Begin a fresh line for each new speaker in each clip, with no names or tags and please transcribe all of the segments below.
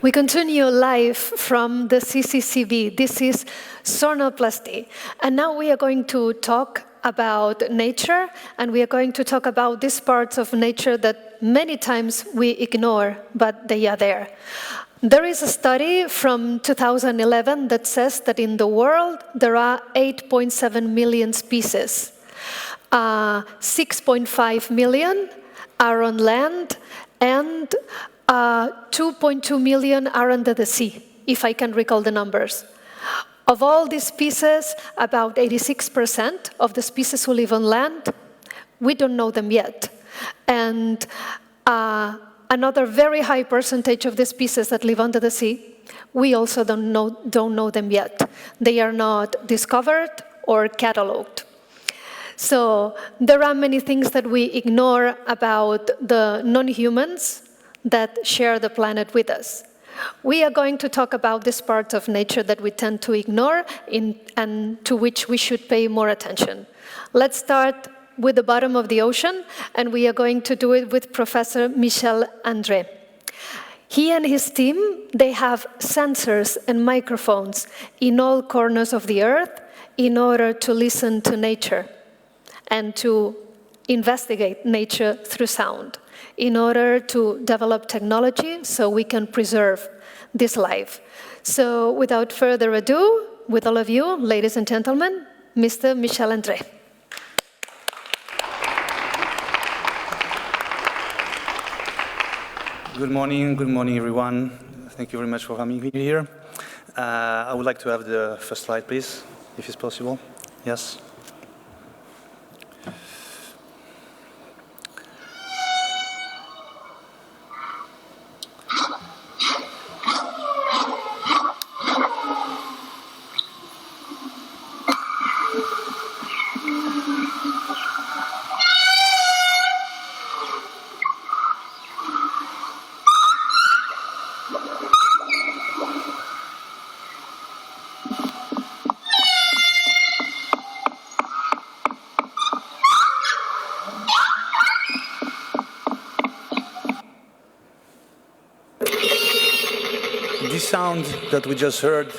We continue live from the CCCB. This is Sónar+D. And now we are going to talk about nature, and we are going to talk about these parts of nature that many times we ignore, but they are there. There is a study from 2011 that says that in the world there are 8.7 million species. 6.5 million are on land, and 2.2 million are under the sea, if I can recall the numbers. Of all these species, about 86% of the species who live on land, we don't know them yet. And another very high percentage of the species that live under the sea, we also don't know them yet. They are not discovered or catalogued. So there are many things that we ignore about the non-humans that share the planet with us. We are going to talk about this part of nature that we tend to ignore and to which we should pay more attention. Let's start with the bottom of the ocean, and we are going to do it with Professor Michel André. He and his team, they have sensors and microphones in all corners of the Earth in order to listen to nature and to investigate nature through sound, in order to develop technology so we can preserve this life. So without further ado, with all of you, ladies and gentlemen, Mr. Michel André.
Good morning everyone. Thank you very much for having me here. I would like to have the first slide, please, if it's possible. Yes. This sound that we just heard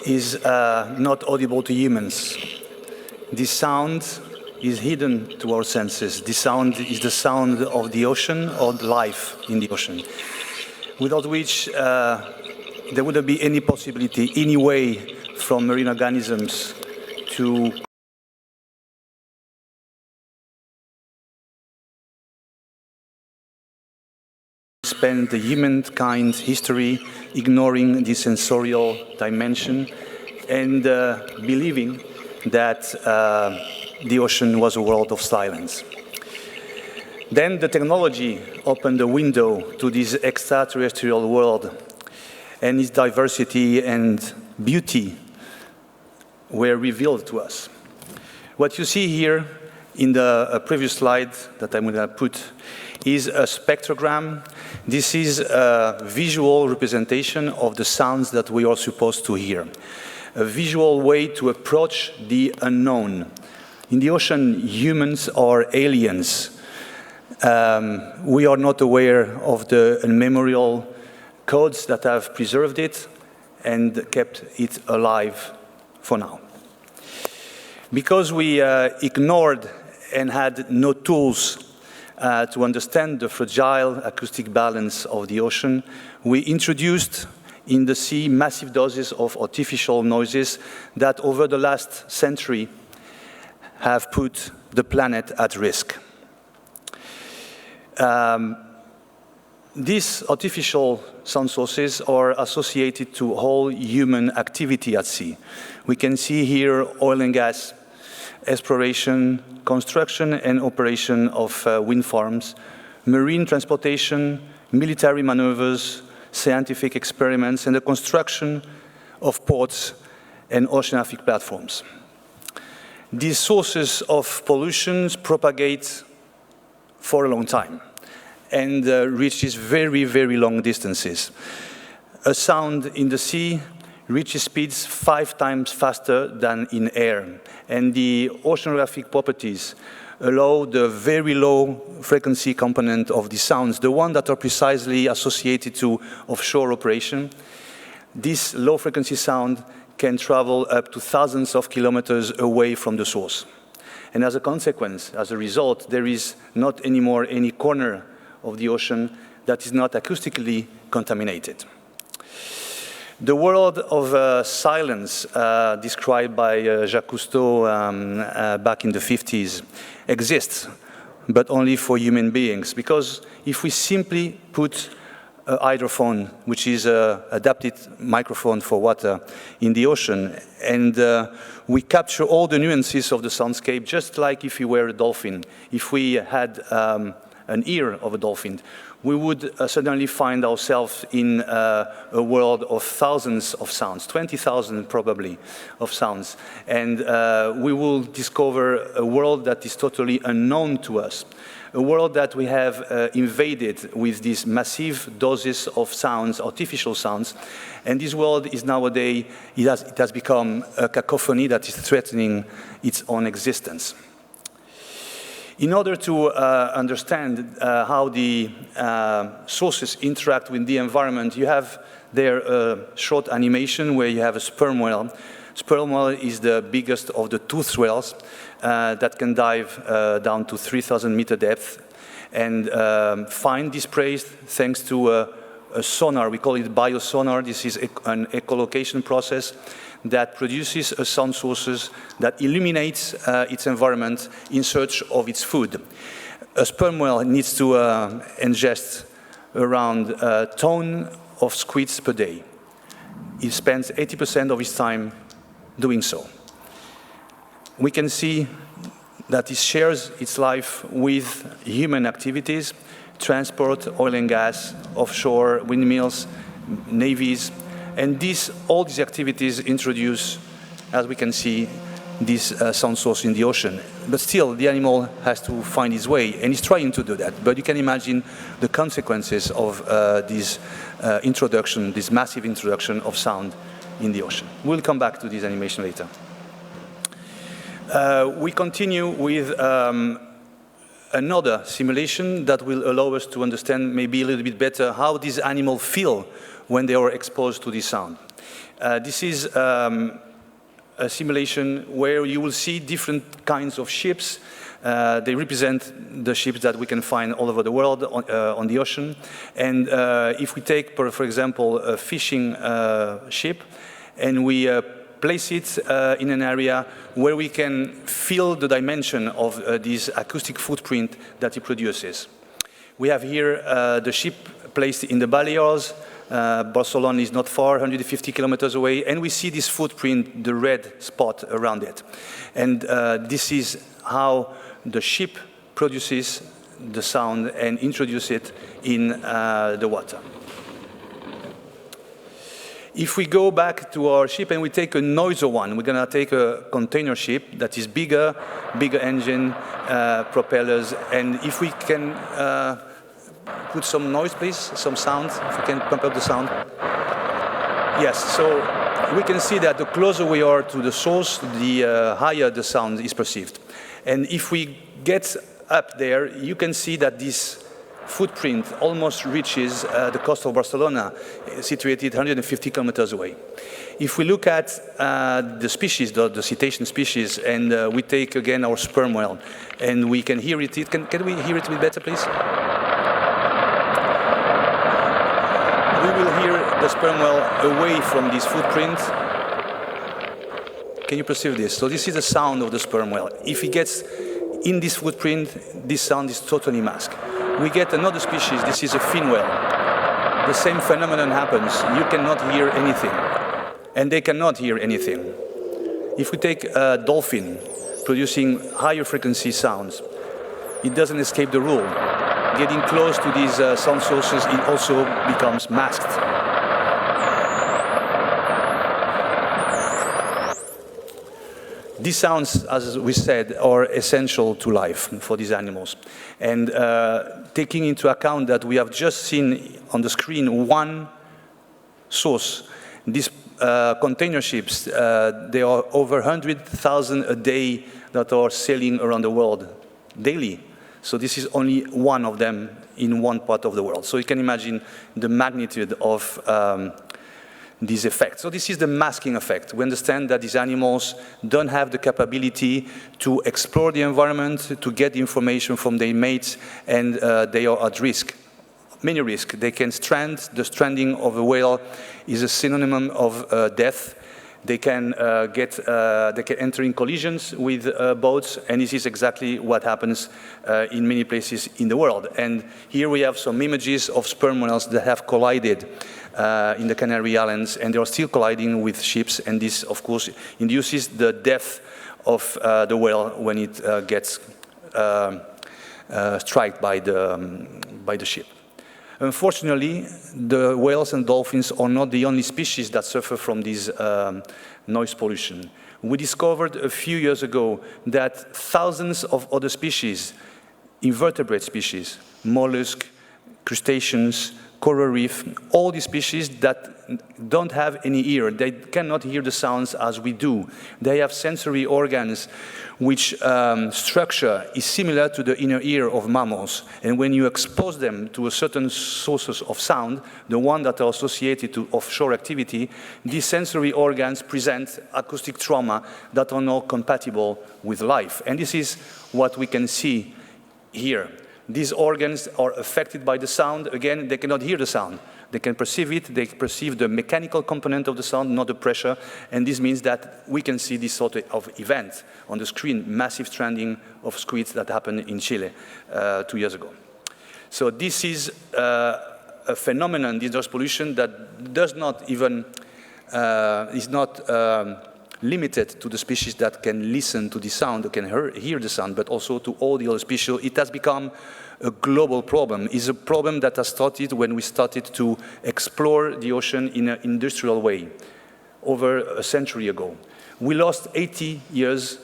is not audible to humans. This sound is hidden to our senses. This sound is the sound of the ocean or the life in the ocean, without which there wouldn't be any possibility, any way from marine organisms to spend the humankind history ignoring the sensorial dimension and believing that the ocean was a world of silence. Then the technology opened a window to this extraterrestrial world, and its diversity and beauty were revealed to us. What you see here in the previous slide that I'm going to put is a spectrogram. This is a visual representation of the sounds that we are supposed to hear. A visual way to approach the unknown. In the ocean, humans are aliens. We are not aware of the immemorial codes that have preserved it and kept it alive for now. Because we ignored and had no tools to understand the fragile acoustic balance of the ocean, we introduced in the sea massive doses of artificial noises that over the last century have put the planet at risk. These artificial sound sources are associated to all human activity at sea. We can see here oil and gas, exploration, construction and operation of wind farms, marine transportation, military maneuvers, scientific experiments, and the construction of ports and oceanographic platforms. These sources of pollution propagate for a long time and reach these very, very long distances. A sound in the sea reaches speeds 5 times faster than in air. And the oceanographic properties allow the very low frequency component of the sounds, the ones that are precisely associated to offshore operation. This low frequency sound can travel up to thousands of kilometers away from the source. And as a consequence, as a result, there is not anymore any corner of the ocean that is not acoustically contaminated. The world of silence, described by Jacques Cousteau back in the 50s, exists, but only for human beings. Because if we simply put a hydrophone, which is an adapted microphone for water, in the ocean, and we capture all the nuances of the soundscape, just like if you were a dolphin. If we had an ear of a dolphin, we would suddenly find ourselves in a world of thousands of sounds, 20,000 probably of sounds. And we will discover a world that is totally unknown to us, a world that we have invaded with these massive doses of sounds, artificial sounds. And this world is nowadays, it has become a cacophony that is threatening its own existence. In order to understand how the sources interact with the environment, you have there a short animation where you have a sperm whale. Sperm whale is the biggest of the toothed whales that can dive down to 3,000 meter depth and find this prey thanks to a sonar. We call it biosonar. This is an echolocation process that produces a sound sources that illuminates its environment in search of its food. A sperm whale needs to ingest around a ton of squids per day. It spends 80% of his time doing so. We can see that it shares its life with human activities, transport, oil and gas, offshore, windmills, navies, and all these activities introduce, as we can see, this sound source in the ocean. But still, the animal has to find its way, and it's trying to do that. But you can imagine the consequences of this introduction, this massive introduction of sound in the ocean. We'll come back to this animation later. We continue with another simulation that will allow us to understand maybe a little bit better how these animals feel when they are exposed to this sound. This is a simulation where you will see different kinds of ships. They represent the ships that we can find all over the world on the ocean. And if we take, for example, a fishing ship, and we place it in an area where we can feel the dimension of this acoustic footprint that it produces. We have here the ship placed in the Balears. Barcelona is not far, 150 kilometers away, and we see this footprint, the red spot around it. And this is how the ship produces the sound and introduces it in the water. If we go back to our ship and we take a noisier one, we're going to take a container ship that is bigger engine, propellers, and if we can put some noise, please, some sound, if we can pump up the sound. Yes, so we can see that the closer we are to the source, the higher the sound is perceived. And if we get up there, you can see that this footprint almost reaches the coast of Barcelona, situated 150 kilometers away. If we look at the species, the cetacean species, and we take again our sperm whale, and we can hear it. Can we hear it a bit better, please? We will hear the sperm whale away from this footprint. Can you perceive this? So this is the sound of the sperm whale. If it gets in this footprint, this sound is totally masked. We get another species, this is a fin whale. The same phenomenon happens. You cannot hear anything, and they cannot hear anything. If we take a dolphin producing higher frequency sounds, it doesn't escape the rule. Getting close to these sound sources, it also becomes masked. These sounds, as we said, are essential to life for these animals. And taking into account that we have just seen on the screen one source, this container ships. There are over 100,000 a day that are sailing around the world daily. So this is only one of them in one part of the world. So you can imagine the magnitude of this effect. So this is the masking effect. We understand that these animals don't have the capability to explore the environment, to get information from their mates, and they are at risk. Many risks. They can strand. The stranding of a whale is a synonym of death. They can enter in collisions with boats, and this is exactly what happens in many places in the world. And here we have some images of sperm whales that have collided in the Canary Islands, and they are still colliding with ships, and this, of course, induces the death of the whale when it gets struck by the ship. Unfortunately, the whales and dolphins are not the only species that suffer from this noise pollution. We discovered a few years ago that thousands of other species, invertebrate species, mollusks, crustaceans, coral reef, all these species that don't have any ear, they cannot hear the sounds as we do. They have sensory organs which structure is similar to the inner ear of mammals. And when you expose them to a certain sources of sound, the one that are associated to offshore activity, these sensory organs present acoustic trauma that are not compatible with life. And this is what we can see here. These organs are affected by the sound. Again, they cannot hear the sound. They can perceive it. They perceive the mechanical component of the sound, not the pressure. And this means that we can see this sort of event on the screen, massive stranding of squids that happened in Chile 2 years ago. So this is a phenomenon, this noise pollution, that does not even, is not limited to the species that can listen to the sound, or can hear the sound, but also to all the other species. It has become a global problem. It's a problem that has started when we started to explore the ocean in an industrial way over a century ago. We lost 80 years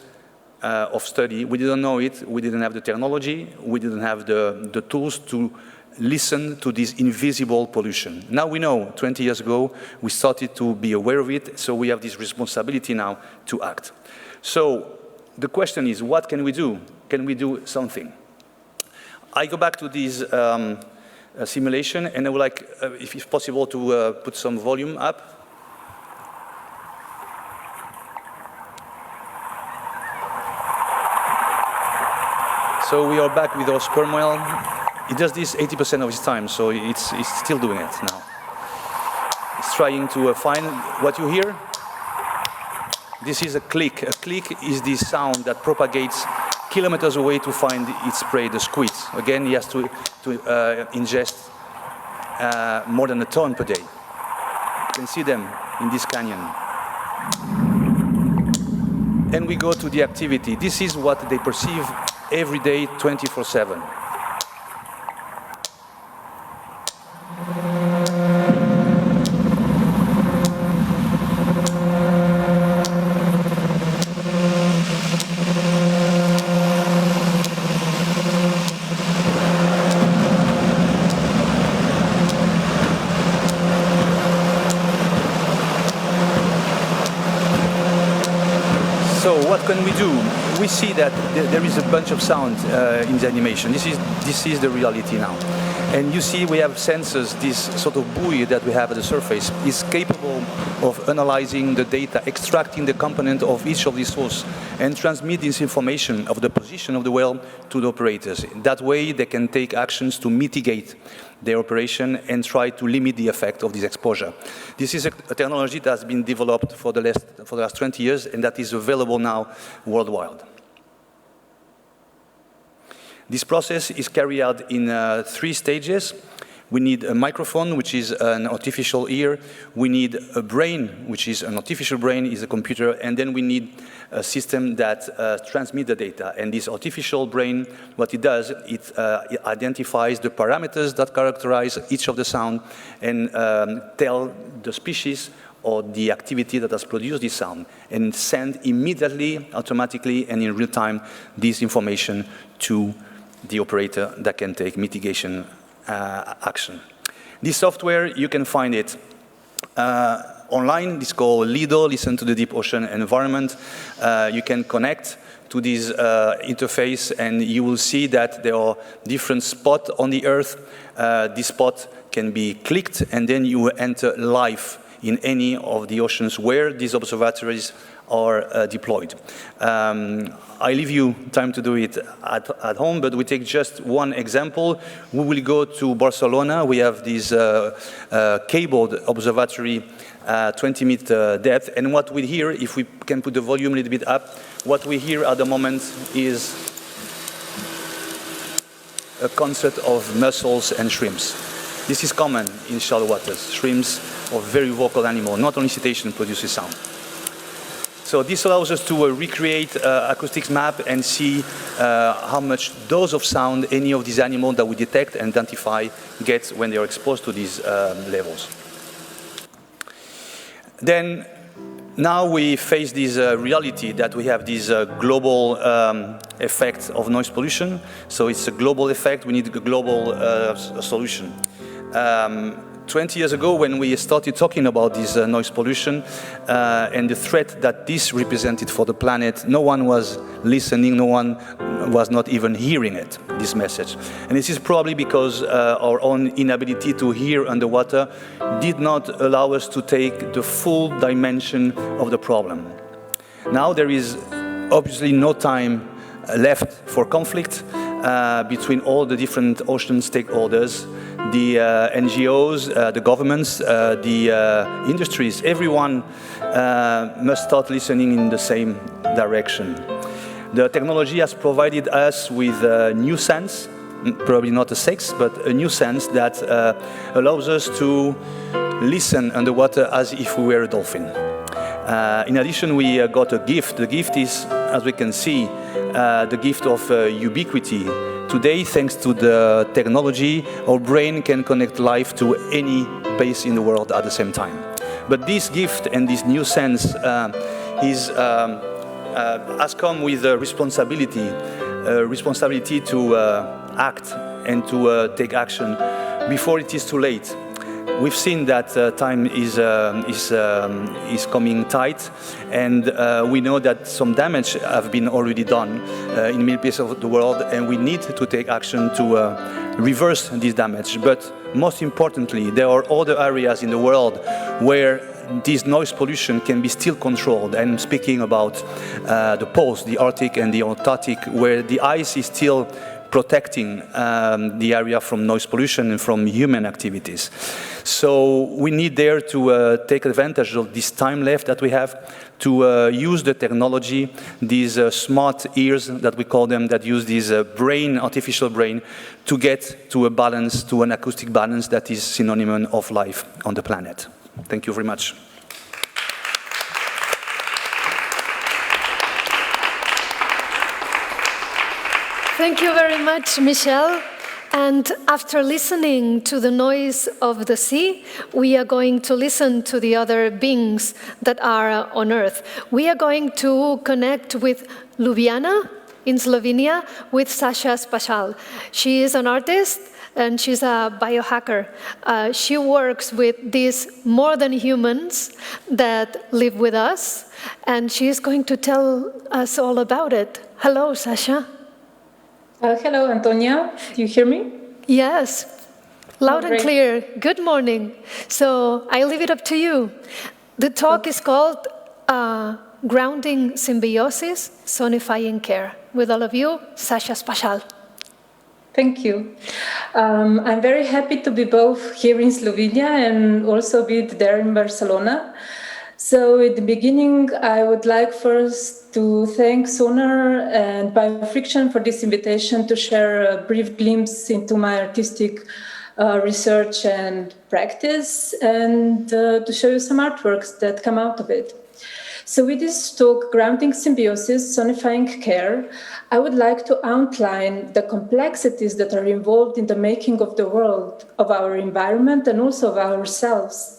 of study. We didn't know it. We didn't have the technology. We didn't have the tools to listen to this invisible pollution. Now we know, 20 years ago, we started to be aware of it, so we have this responsibility now to act. So the question is, what can we do? Can we do something? I go back to this simulation, and I would like, if it's possible, to put some volume up. So we are back with our sperm whale. It does this 80% of its time, so it's still doing it now. It's trying to find what you hear. This is a click. A click is the sound that propagates kilometers away to find its prey, the squid. Again, he has to ingest more than a ton per day. You can see them in this canyon. And we go to the activity. This is what they perceive every day, 24/7. What can we do? We see that there is a bunch of sound in the animation. This is the reality now. And you see we have sensors, this sort of buoy that we have at the surface is capable of analyzing the data, extracting the component of each of these sources, and transmit this information of the position of the whale to the operators. That way they can take actions to mitigate their operation and try to limit the effect of this exposure. This is a technology that has been developed for the last 20 years, and that is available now worldwide. This process is carried out in 3 stages. We need a microphone, which is an artificial ear. We need a brain, which is an artificial brain, is a computer. And then we need a system that transmits the data. And this artificial brain, what it does, it identifies the parameters that characterize each of the sound and tell the species or the activity that has produced this sound, and send immediately, automatically, and in real time, this information to the operator that can take mitigation action. This software, you can find it online. It's called LIDO, Listen to the Deep Ocean Environment. You can connect to this interface, and you will see that there are different spots on the Earth. This spot can be clicked, and then you will enter live in any of the oceans where these observatories are deployed. I leave you time to do it at home, but we take just one example. We will go to Barcelona. We have this cabled observatory, 20-meter depth, and what we hear, if we can put the volume a little bit up, what we hear at the moment is a concert of mussels and shrimps. This is common in shallow waters. Shrimps are very vocal animal. Not only cetacean produces sound. So this allows us to recreate acoustics map and see how much dose of sound any of these animals that we detect and identify gets when they are exposed to these levels. Then now we face this reality that we have this global effect of noise pollution. So it's a global effect. We need a global solution. 20 years ago, when we started talking about this noise pollution and the threat that this represented for the planet, no one was listening, no one was not even hearing it, this message. And this is probably because our own inability to hear underwater did not allow us to take the full dimension of the problem. Now there is obviously no time left for conflict between all the different ocean stakeholders, the NGOs, the governments, the industries. Everyone must start listening in the same direction. The technology has provided us with a new sense, probably not a sex, but a new sense that allows us to listen underwater as if we were a dolphin. In addition, we got a gift. The gift is, as we can see, the gift of ubiquity. Today, thanks to the technology, our brain can connect life to any place in the world at the same time. But this gift and this new sense has come with a responsibility to act and to take action before it is too late. We've seen that time is coming tight, and we know that some damage have been already done in many places of the world, and we need to take action to reverse this damage. But most importantly, there are other areas in the world where this noise pollution can be still controlled. And I'm speaking about the poles, the Arctic and the Antarctic, where the ice is still protecting the area from noise pollution and from human activities. So we need there to take advantage of this time left that we have to use the technology, these smart ears that we call them, that use this brain, artificial brain, to get to a balance, to an acoustic balance that is synonym of life on the planet. Thank you very much.
Thank you very much, Michel. And after listening to the noise of the sea, we are going to listen to the other beings that are on Earth. We are going to connect with Ljubljana in Slovenia with Saša Spačal. She is an artist and she's a biohacker. She works with these more than humans that live with us, and she's going to tell us all about it. Hello, Saša.
Hello, Antonia. Do you hear me?
Yes, loud and clear. Good morning. So I leave it up to you. The talk is called Grounding Symbiosis, Sonifying Care. With all of you, Saša Spačal.
Thank you. I'm very happy to be both here in Slovenia and also be there in Barcelona. So at the beginning, I would like first to thank Sónar and Biofriction for this invitation to share a brief glimpse into my artistic research and practice, and to show you some artworks that come out of it. So with this talk, Grounding Symbiosis, Sonifying Care, I would like to outline the complexities that are involved in the making of the world, of our environment, and also of ourselves.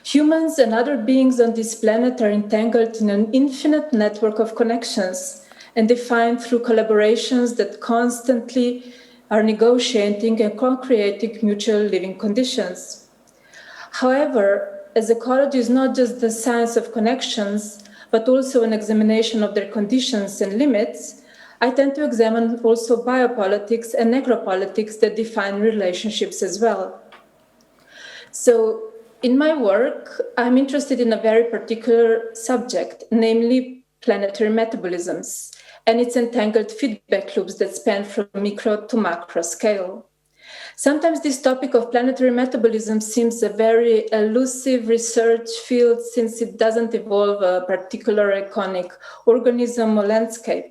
Humans and other beings on this planet are entangled in an infinite network of connections and defined through collaborations that constantly are negotiating and co-creating mutual living conditions. However, as ecology is not just the science of connections, but also an examination of their conditions and limits, I tend to examine also biopolitics and necropolitics that define relationships as well. So in my work, I'm interested in a very particular subject, namely planetary metabolisms and its entangled feedback loops that span from micro to macro scale. Sometimes this topic of planetary metabolism seems a very elusive research field since it doesn't involve a particular iconic organism or landscape.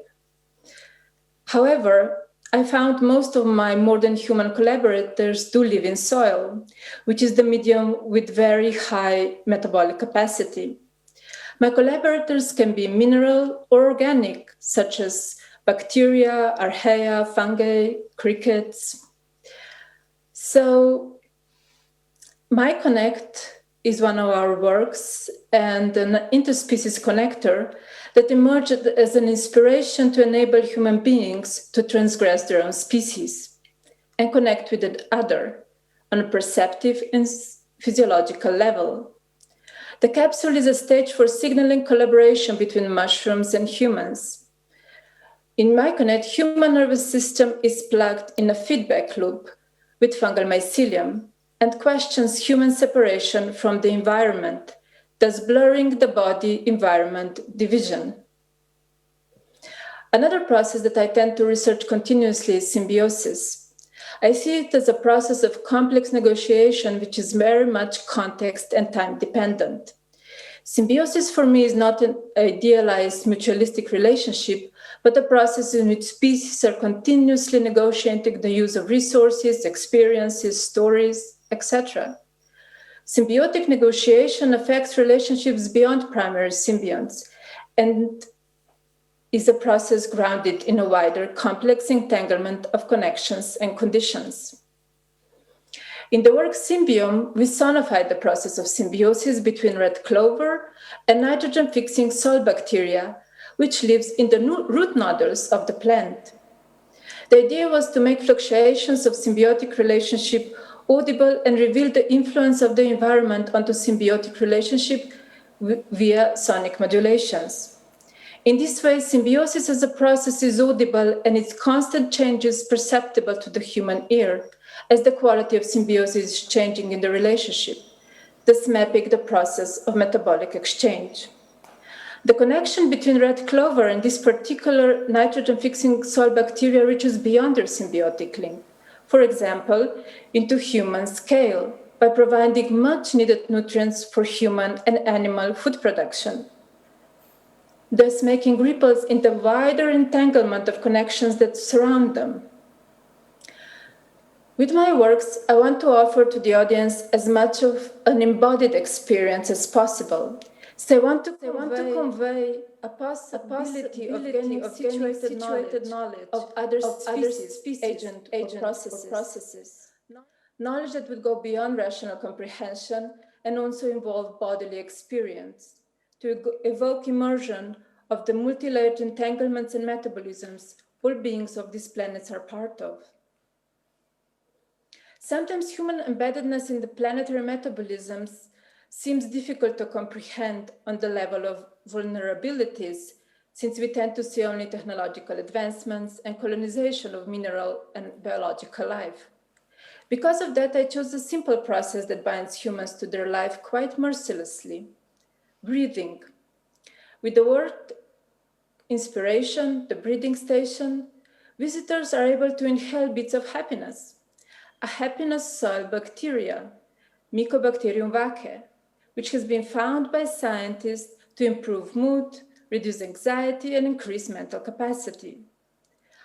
However, I found most of my more than human collaborators do live in soil, which is the medium with very high metabolic capacity. My collaborators can be mineral or organic, such as bacteria, archaea, fungi, crickets. So MyConnect is one of our works and an interspecies connector that emerged as an inspiration to enable human beings to transgress their own species and connect with the other on a perceptive and physiological level. The capsule is a stage for signaling collaboration between mushrooms and humans. In MyConnect, human nervous system is plugged in a feedback loop with fungal mycelium and questions human separation from the environment, thus blurring the body-environment division. Another process that I tend to research continuously is symbiosis. I see it as a process of complex negotiation, which is very much context and time dependent. Symbiosis for me is not an idealized mutualistic relationship, but a process in which species are continuously negotiating the use of resources, experiences, stories, etc. Symbiotic negotiation affects relationships beyond primary symbionts and is a process grounded in a wider, complex entanglement of connections and conditions. In the work Symbiome, we sonified the process of symbiosis between red clover and nitrogen-fixing soil bacteria, which lives in the root nodules of the plant. The idea was to make fluctuations of symbiotic relationship audible and reveal the influence of the environment onto symbiotic relationship via sonic modulations. In this way, symbiosis as a process is audible and its constant change is perceptible to the human ear, as the quality of symbiosis is changing in the relationship, thus mapping the process of metabolic exchange. The connection between red clover and this particular nitrogen-fixing soil bacteria reaches beyond their symbiotic link, for example, into human scale, by providing much-needed nutrients for human and animal food production, thus making ripples in the wider entanglement of connections that surround them. With my works, I want to offer to the audience as much of an embodied experience as possible. So I want to convey a possibility of gaining situated knowledge of other species, agents, or processes. Knowledge that would go beyond rational comprehension and also involve bodily experience, to evoke immersion of the multi-layered entanglements and metabolisms all beings of these planets are part of. Sometimes human embeddedness in the planetary metabolisms seems difficult to comprehend on the level of vulnerabilities, since we tend to see only technological advancements and colonization of mineral and biological life. Because of that, I chose a simple process that binds humans to their life quite mercilessly: breathing. With the word inspiration, the breathing station, visitors are able to inhale bits of happiness. A happiness soil bacteria, Mycobacterium vaccae, which has been found by scientists to improve mood, reduce anxiety, and increase mental capacity.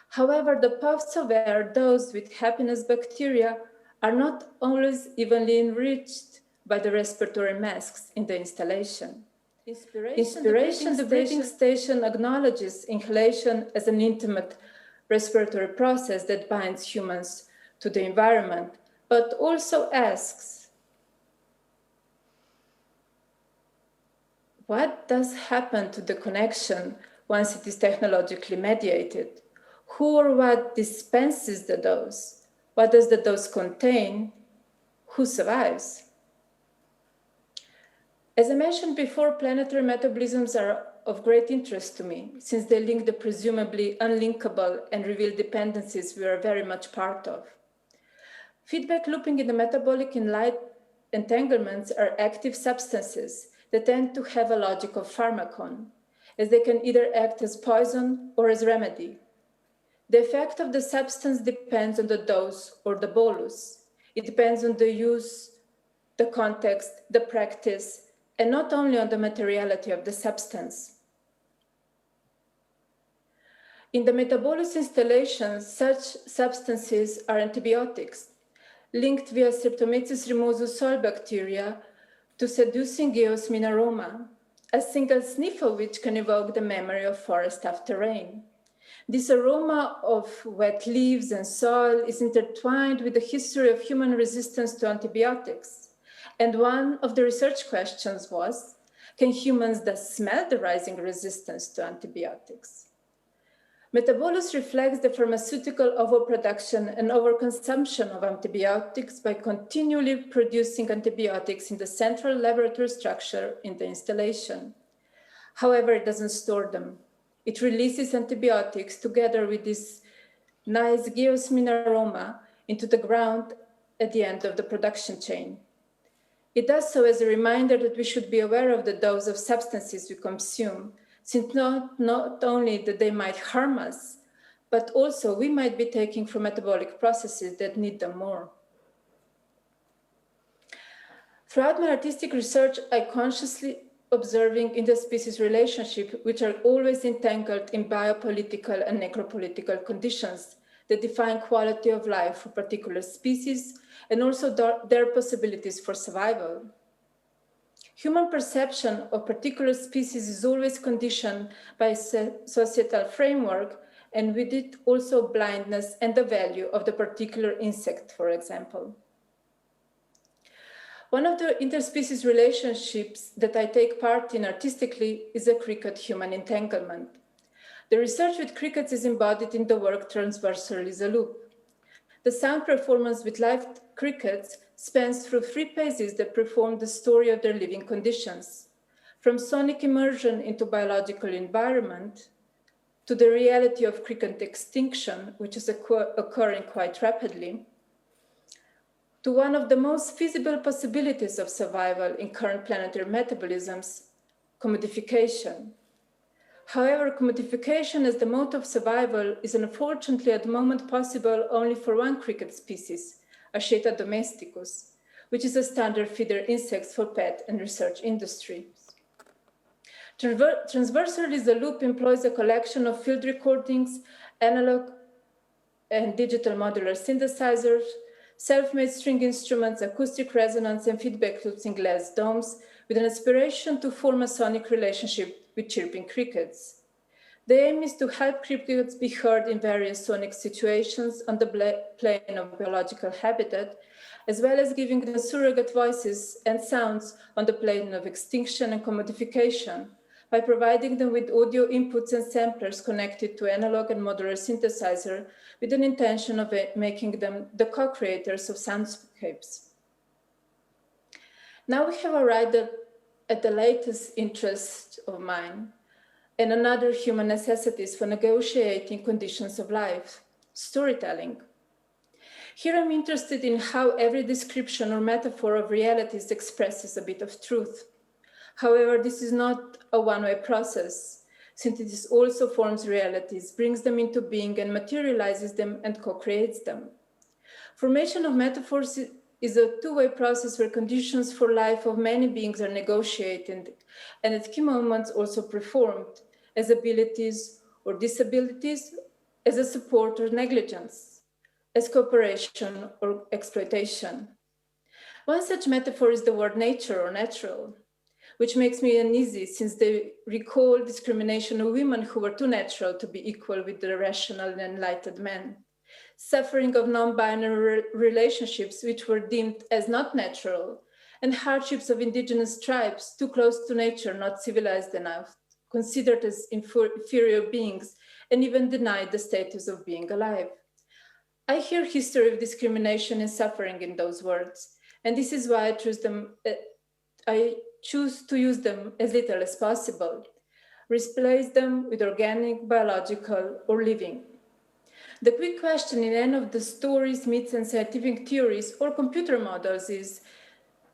However, the puffs of air dosed with happiness bacteria are not always evenly enriched by the respiratory masks in the installation. Inspiration, the breathing station acknowledges inhalation as an intimate respiratory process that binds humans to the environment, but also asks, what does happen to the connection once it is technologically mediated? Who or what dispenses the dose? What does the dose contain? Who survives? As I mentioned before, planetary metabolisms are of great interest to me, since they link the presumably unlinkable and reveal dependencies we are very much part of. Feedback looping in the metabolic and light entanglements are active substances that tend to have a logic of pharmacon, as they can either act as poison or as remedy. The effect of the substance depends on the dose or the bolus. It depends on the use, the context, the practice, and not only on the materiality of the substance. In the metabolus installations, such substances are antibiotics, linked via Streptomyces rhemosus soil bacteria to seducing geosmin aroma, a single sniff of which can evoke the memory of forest after rain. This aroma of wet leaves and soil is intertwined with the history of human resistance to antibiotics. And one of the research questions was, can humans thus smell the rising resistance to antibiotics? Metabolus reflects the pharmaceutical overproduction and overconsumption of antibiotics by continually producing antibiotics in the central laboratory structure in the installation. However, it doesn't store them. It releases antibiotics together with this nice geosmin aroma into the ground at the end of the production chain. It does so as a reminder that we should be aware of the dose of substances we consume, since not only that they might harm us, but also we might be taking from metabolic processes that need them more. Throughout my artistic research, I consciously observing interspecies relationships, which are always entangled in biopolitical and necropolitical conditions that define quality of life for particular species and also their possibilities for survival. Human perception of particular species is always conditioned by a societal framework, and with it also blindness and the value of the particular insect, for example. One of the interspecies relationships that I take part in artistically is a cricket-human entanglement. The research with crickets is embodied in the work Transversal is a Loop. The sound performance with live crickets spans through 3 phases that perform the story of their living conditions, from sonic immersion into biological environment, to the reality of cricket extinction, which is occurring quite rapidly, to one of the most feasible possibilities of survival in current planetary metabolisms, commodification. However, commodification as the mode of survival is unfortunately at the moment possible only for one cricket species, Acheta domesticus, which is a standard feeder insect for pet and research industries. Transversal is a loop employs a collection of field recordings, analog and digital modular synthesizers, self-made string instruments, acoustic resonance, and feedback loops in glass domes with an aspiration to form a sonic relationship with chirping crickets. The aim is to help crickets be heard in various sonic situations on the plane of biological habitat, as well as giving them surrogate voices and sounds on the plane of extinction and commodification by providing them with audio inputs and samplers connected to analog and modular synthesizer with an intention of making them the co-creators of soundscapes. Now we have arrived at the latest interest of mine and another human necessities for negotiating conditions of life, storytelling. Here I'm interested in how every description or metaphor of realities expresses a bit of truth. However, this is not a one-way process, since it also forms realities, brings them into being and materializes them and co-creates them. Formation of metaphors is a two-way process where conditions for life of many beings are negotiated and at key moments also performed as abilities or disabilities, as a support or negligence, as cooperation or exploitation. One such metaphor is the word nature or natural, which makes me uneasy since they recall discrimination of women who were too natural to be equal with the rational and enlightened men, suffering of non-binary relationships which were deemed as not natural, and hardships of indigenous tribes too close to nature, not civilized enough, considered as inferior beings, and even denied the status of being alive. I hear history of discrimination and suffering in those words, and this is why I choose to use them as little as possible, replace them with organic, biological, or living. The quick question in any of the stories, myths, and scientific theories or computer models is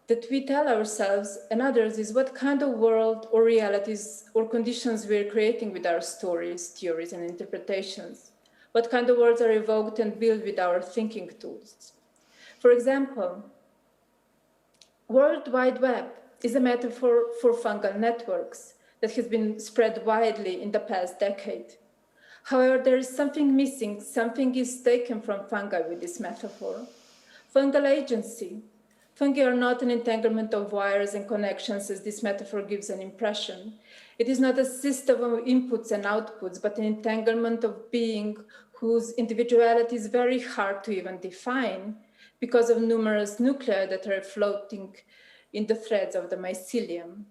that we tell ourselves and others is what kind of world or realities or conditions we're creating with our stories, theories, and interpretations. What kind of worlds are evoked and built with our thinking tools. For example, World Wide Web is a metaphor for fungal networks that has been spread widely in the past decade. However, there is something missing, something is taken from fungi with this metaphor. Fungal agency. Fungi are not an entanglement of wires and connections as this metaphor gives an impression. It is not a system of inputs and outputs, but an entanglement of being whose individuality is very hard to even define because of numerous nuclei that are floating in the threads of the mycelium.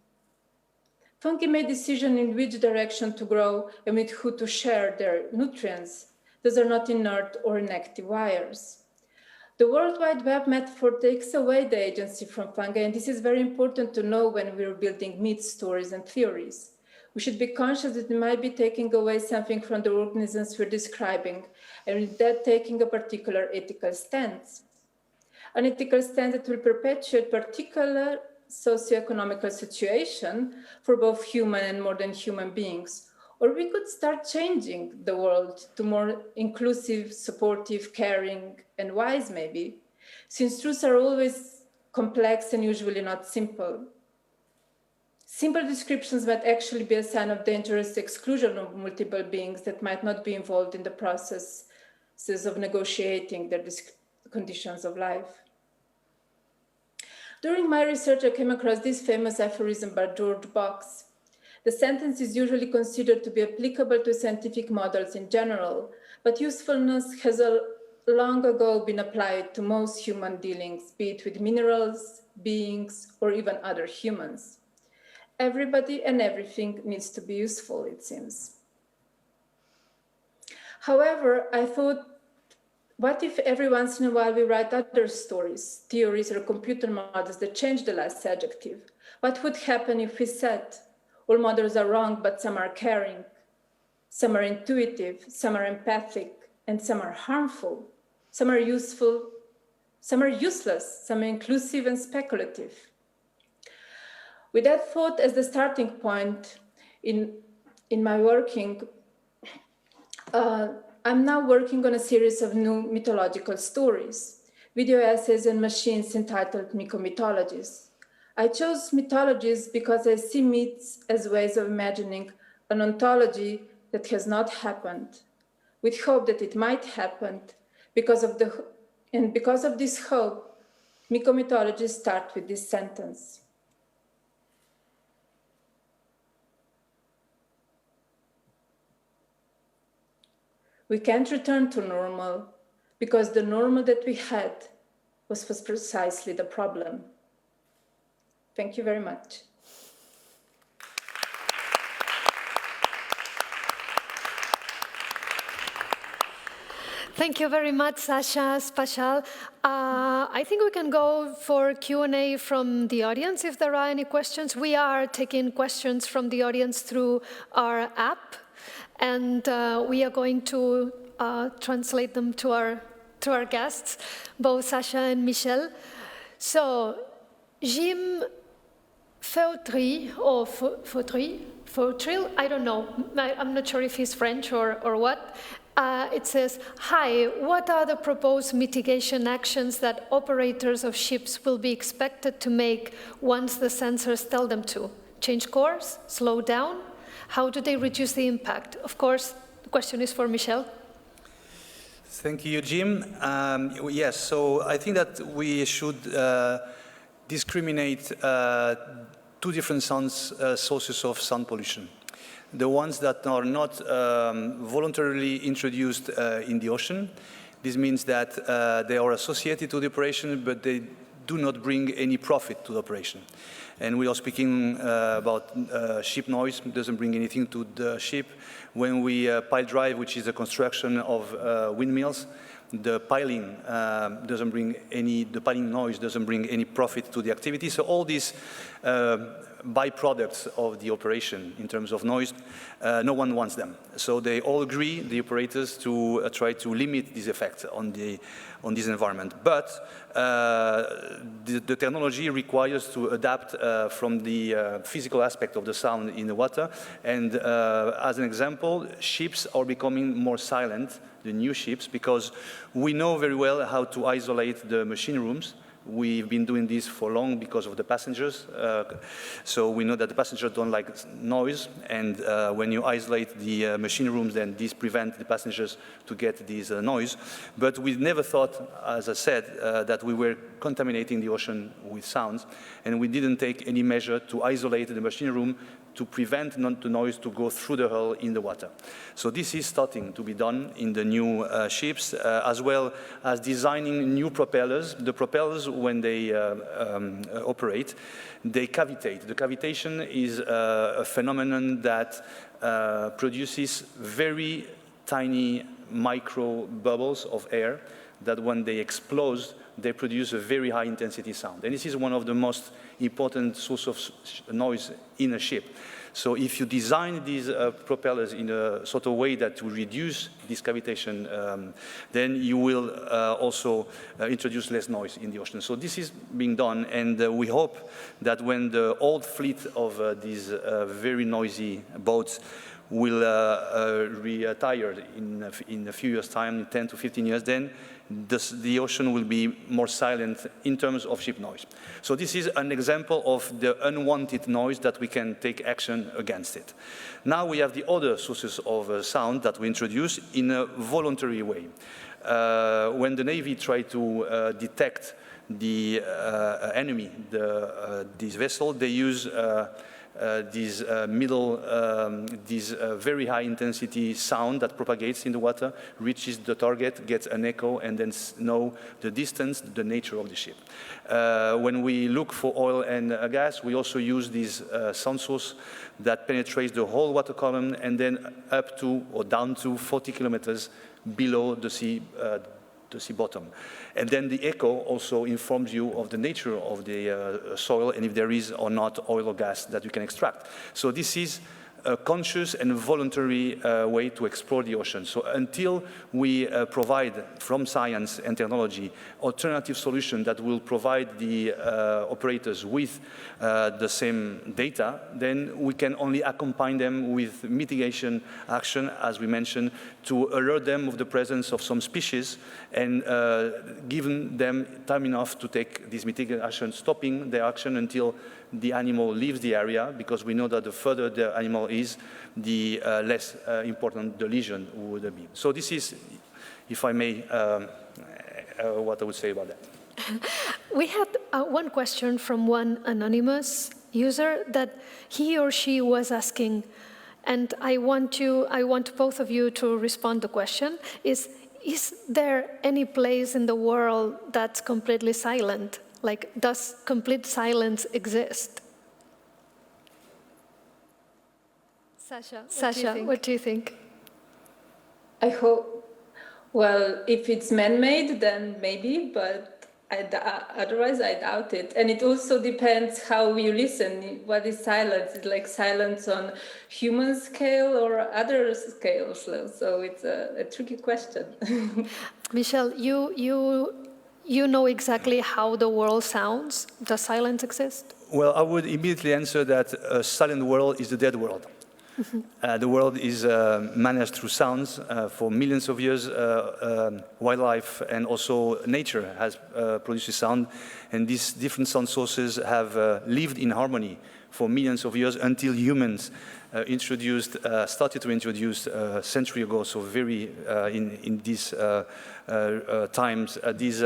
Fungi make decisions in which direction to grow and with who to share their nutrients. Those are not inert or inactive wires. The World Wide Web metaphor takes away the agency from fungi, and this is very important to know when we're building myths, stories, and theories. We should be conscious that we might be taking away something from the organisms we're describing, and with that taking a particular ethical stance. An ethical stance that will perpetuate particular socioeconomical situation for both human and more than human beings. Or we could start changing the world to more inclusive, supportive, caring, and wise maybe, since truths are always complex and usually not simple. Simple descriptions might actually be a sign of dangerous exclusion of multiple beings that might not be involved in the processes of negotiating their conditions of life. During my research, I came across this famous aphorism by George Box. The sentence is usually considered to be applicable to scientific models in general, but usefulness has long ago been applied to most human dealings, be it with minerals, beings, or even other humans. Everybody and everything needs to be useful, it seems. However, I thought, what if every once in a while we write other stories, theories, or computer models that change the last adjective? What would happen if we said, all models are wrong, but some are caring, some are intuitive, some are empathic, and some are harmful, some are useful, some are useless, some are inclusive and speculative? With that thought as the starting point in my working, I'm now working on a series of new mythological stories, video essays and machines entitled mythomythologies. I chose mythologies because I see myths as ways of imagining an ontology that has not happened, with hope that it might happen, because of this hope, mythomythologies start with this sentence. We can't return to normal because the normal that we had was precisely the problem. Thank you very much.
Thank you very much, Saša Spačal. I think we can go for Q&A from the audience if there are any questions. We are taking questions from the audience through our app, and we are going to translate them to our guests, both Saša and Michel. So, Jim Feutry, or Feutril, I don't know. I'm not sure if he's French or what. It says, hi, what are the proposed mitigation actions that operators of ships will be expected to make once the sensors tell them to? Change course? Slow down? How do they reduce the impact? Of course, the question is for Michel.
Thank you, Jim. Yes, so I think that we should discriminate two different sources of sound pollution. The ones that are not voluntarily introduced in the ocean. This means that they are associated to the operation, but they do not bring any profit to the operation. And we are speaking about ship noise, doesn't bring anything to the ship. When we pile drive, which is the construction of windmills, the piling the piling noise doesn't bring any profit to the activity. So all these byproducts of the operation in terms of noise, no one wants them. So they all agree, the operators, to try to limit this effect on this environment. But the technology requires to adapt from the physical aspect of the sound in the water. And as an example, ships are becoming more silent, the new ships, because we know very well how to isolate the machine rooms. We've been doing this for long because of the passengers. So we know that the passengers don't like noise, and when you isolate the machine rooms, then this prevents the passengers to get this noise. But we never thought, as I said, that we were contaminating the ocean with sounds, and we didn't take any measure to isolate the machine room to prevent the noise to go through the hull in the water. So this is starting to be done in the new ships, as well as designing new propellers. The propellers, when they operate, they cavitate. The cavitation is a phenomenon that produces very tiny micro bubbles of air that when they explode, they produce a very high intensity sound. And this is one of the most important sources of noise in a ship. So if you design these propellers in a sort of way that to reduce this cavitation, then you will also introduce less noise in the ocean. So this is being done, and we hope that when the old fleet of these very noisy boats will retire in a few years' time, 10 to 15 years, then the ocean will be more silent in terms of ship noise. So this is an example of the unwanted noise that we can take action against it. Now we have the other sources of sound that we introduce in a voluntary way. When the Navy tried to detect the enemy, this vessel, they use this very high intensity sound that propagates in the water, reaches the target, gets an echo, and then know the distance, the nature of the ship. When we look for oil and gas, we also use this sound source that penetrates the whole water column and then up to or down to 40 kilometers below the sea bottom. And then the echo also informs you of the nature of the soil and if there is or not oil or gas that you can extract. So this is a conscious and voluntary way to explore the ocean. So until we provide from science and technology alternative solutions that will provide the operators with the same data, then we can only accompany them with mitigation action, as we mentioned, to alert them of the presence of some species and giving them time enough to take this mitigation action, stopping their action until the animal leaves the area, because we know that the further the animal is, the less important the lesion would be. So this is, if I may, what I would say about that.
We had one question from one anonymous user that he or she was asking, and I want both of you to respond to the question, is there any place in the world that's completely silent? Like, does complete silence exist? Saša, what do you think?
I hope, well, if it's man-made, then maybe, but otherwise I doubt it. And it also depends how you listen. What is silence? Is like silence on human scale or other scales? So it's a tricky question.
Michel, you know exactly how the world sounds. Does silence exist?
Well, I would immediately answer that a silent world is a dead world. The world is managed through sounds for millions of years. Wildlife and also nature has produced sound, and these different sound sources have lived in harmony for millions of years until humans started to introduce a century ago. So very in these times, these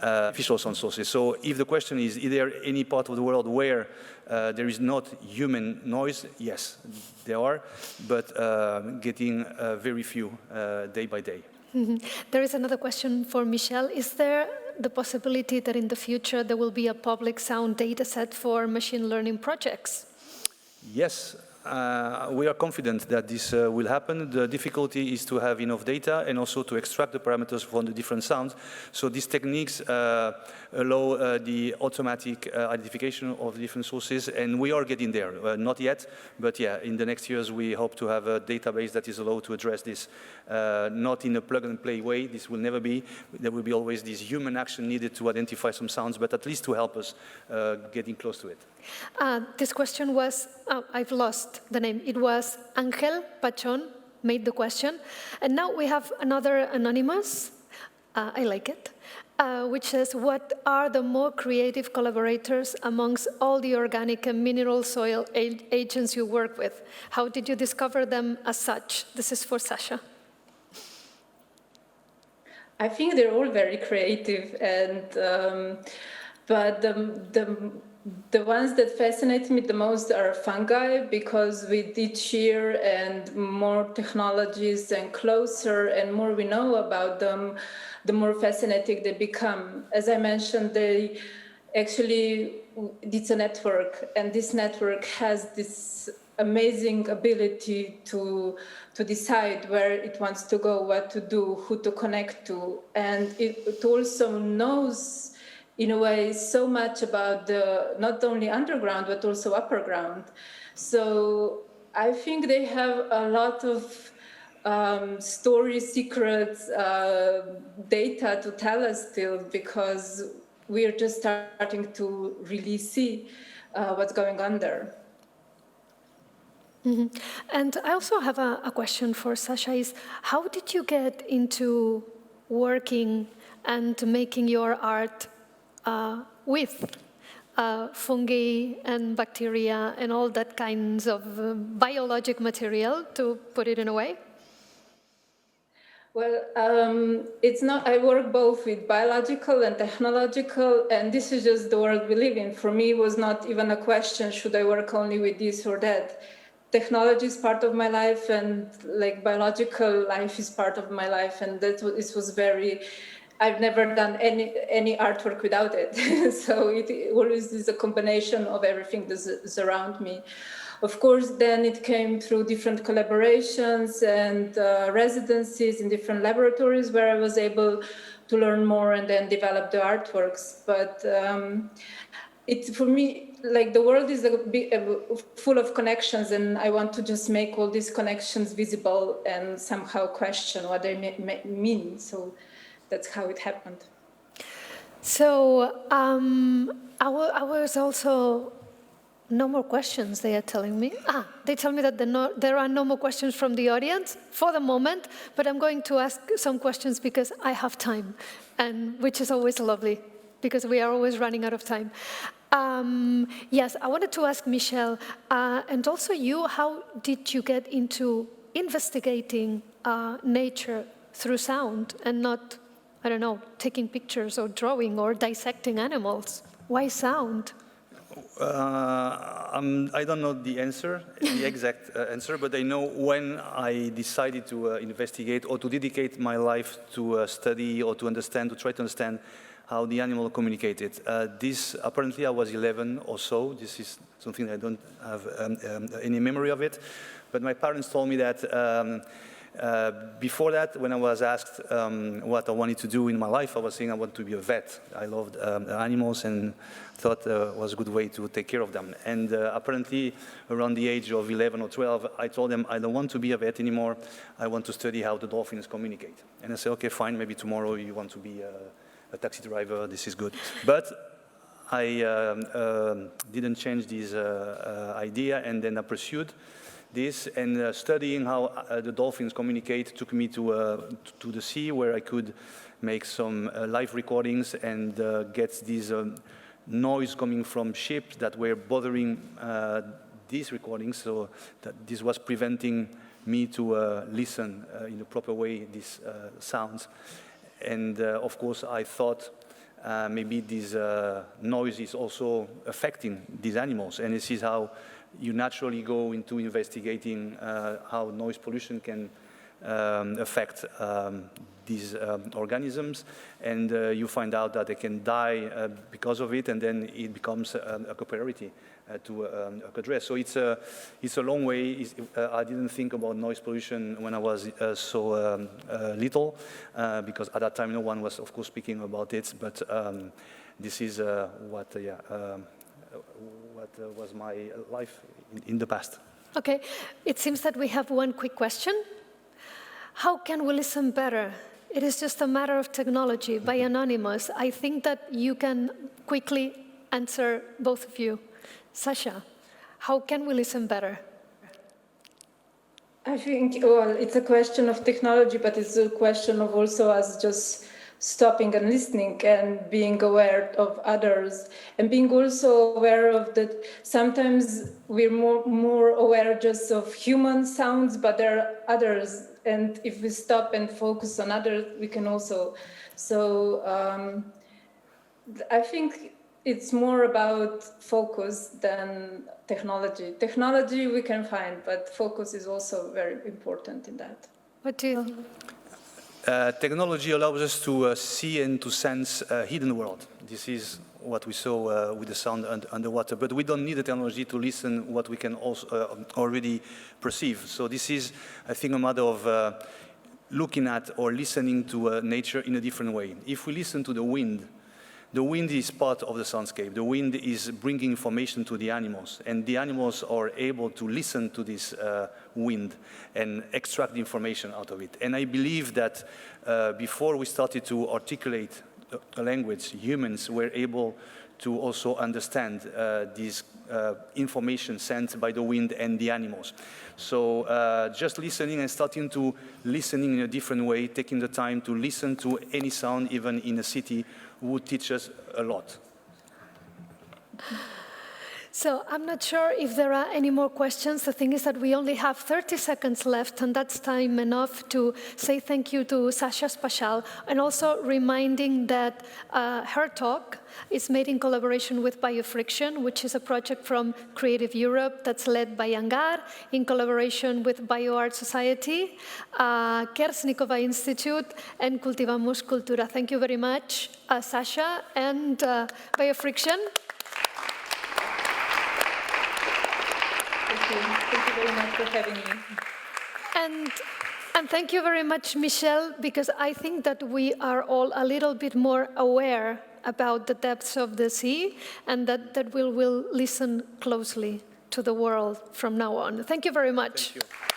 artificial sound sources. So if the question is there any part of the world where there is not human noise? Yes, there are, but getting very few day by day.
Mm-hmm. There is another question for Michel. Is there the possibility that in the future there will be a public sound data set for machine learning projects?
Yes, we are confident that this will happen. The difficulty is to have enough data and also to extract the parameters from the different sounds. So these techniques allow the automatic identification of different sources, and we are getting there. Not yet, but yeah, in the next years we hope to have a database that is allowed to address this, not in a plug-and-play way. This will never be. There will be always this human action needed to identify some sounds, but at least to help us getting close to it.
This question was, I've lost the name. It was Angel Pachon made the question. And now we have another anonymous, I like it, which says, what are the more creative collaborators amongst all the organic and mineral soil agents you work with? How did you discover them as such? This is for Saša.
I think they're all very creative, and but the ones that fascinate me the most are fungi, because with each year and more technologies and closer and more we know about them, the more fascinating they become. As I mentioned, it's a network, and this network has this amazing ability to decide where it wants to go, what to do, who to connect to, and it also knows in a way so much about the not only underground but also upper ground. So I think they have a lot of stories, secrets, data to tell us still, because we are just starting to really see what's going on there.
Mm-hmm. And I also have a question for Saša, is how did you get into working and making your art with fungi and bacteria and all that kinds of biologic material, to put it in a way?
Well, it's not, I work both with biological and technological, and this is just the world we live in. For me, it was not even a question, should I work only with this or that? Technology is part of my life, and like biological life is part of my life, and it was very, I've never done any artwork without it. So it always is a combination of everything that's around me. Of course, then it came through different collaborations and residencies in different laboratories where I was able to learn more and then develop the artworks. But for me, like the world is full of connections, and I want to just make all these connections visible and somehow question what they mean. So that's how it happened.
So I was also, no more questions, they are telling me. They tell me that there are no more questions from the audience for the moment, but I'm going to ask some questions because I have time, and which is always lovely, because we are always running out of time. Yes, I wanted to ask Michel, and also you, how did you get into investigating nature through sound and not, I don't know, taking pictures or drawing or dissecting animals? Why sound?
I don't know the answer, the exact answer, but I know when I decided to investigate or to dedicate my life to study or to understand, to try to understand how the animal communicated. Apparently I was 11 or so. This is something I don't have any memory of it, but my parents told me that before that, when I was asked what I wanted to do in my life, I was saying I want to be a vet. I loved animals and thought it was a good way to take care of them. And apparently, around the age of 11 or 12, I told them I don't want to be a vet anymore. I want to study how the dolphins communicate. And I said, okay, fine, maybe tomorrow you want to be a taxi driver, this is good. But I didn't change this idea, and then I pursued this, and studying how the dolphins communicate took me to the sea, where I could make some live recordings and get this noise coming from ships that were bothering these recordings, so that this was preventing me to listen in a proper way these sounds. And of course I thought maybe this noise is also affecting these animals, and this is how you naturally go into investigating how noise pollution can affect these organisms, and you find out that they can die because of it, and then it becomes a priority to address. So it's a long way. I didn't think about noise pollution when I was so little, because at that time no one was, of course, speaking about it. But this is what was my life in the past.
Okay, it seems that we have one quick question. How can we listen better? It is just a matter of technology, by Anonymous. I think that you can quickly answer, both of you. Saša, how can we listen better?
I think, well, it's a question of technology, but it's a question of also us just stopping and listening and being aware of others, and being also aware of that sometimes we're more aware just of human sounds, but there are others, and if we stop and focus on others, we can also. So I think it's more about focus than technology. Technology we can find, but focus is also very important in that.
What do you think?
Technology allows us to see and to sense a hidden world. This is what we saw with the sound underwater. But we don't need the technology to listen what we can also already perceive. So this is, I think, a matter of looking at or listening to nature in a different way. If we listen to the wind is part of the soundscape. The wind is bringing information to the animals, and the animals are able to listen to this wind and extract information out of it. And I believe that before we started to articulate a language, humans were able to also understand this information sent by the wind and the animals. So just listening and starting to listening in a different way, taking the time to listen to any sound, even in a city, would teach us a lot.
So I'm not sure if there are any more questions. The thing is that we only have 30 seconds left, and that's time enough to say thank you to Saša Spačal, and also reminding that her talk is made in collaboration with Biofriction, which is a project from Creative Europe that's led by Hangar in collaboration with Bioart Society, Kersnikova Institut, and Cultivamos Cultura. Thank you very much, Saša and Biofriction.
Thank you very much for having me.
And thank you very much, Michel, because I think that we are all a little bit more aware about the depths of the sea, and that we will listen closely to the world from now on. Thank you very much.
Thank you.